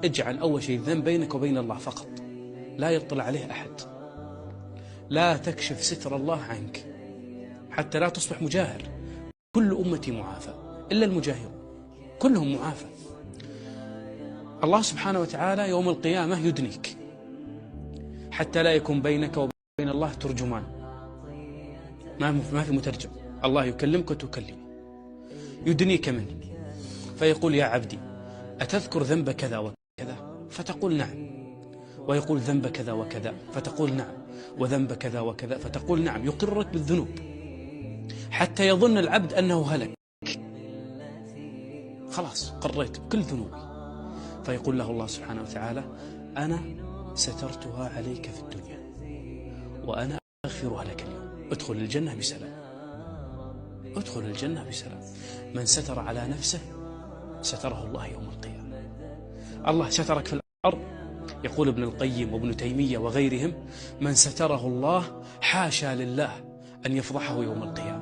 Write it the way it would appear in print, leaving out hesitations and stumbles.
اجعل أول شيء الذنب بينك وبين الله فقط، لا يطلع عليه أحد، لا تكشف ستر الله عنك حتى لا تصبح مجاهر. كل أمتي معافى إلا المجاهرون، كلهم معافى. الله سبحانه وتعالى يوم القيامة يدنيك حتى لا يكون بينك وبين الله ترجمان، ما في مترجم، الله يكلمك وتكلمه، يدنيك منه فيقول يا عبدي أتذكر ذنب كذا وكذا؟ فتقول نعم. ويقول ذنب كذا وكذا فتقول نعم، وذنب كذا وكذا فتقول نعم. يقرك بالذنوب حتى يظن العبد أنه هلك، خلاص قريت بكل ذنوبي. فيقول له الله سبحانه وتعالى أنا سترتها عليك في الدنيا وأنا أغفرها لك اليوم، ادخل الجنة بسلام، ادخل الجنة بسلام. من ستر على نفسه ستره الله يوم القيامة. الله سترك في الأرض، يقول ابن القيم وابن تيمية وغيرهم من ستره الله حاشا لله أن يفضحه يوم القيامة.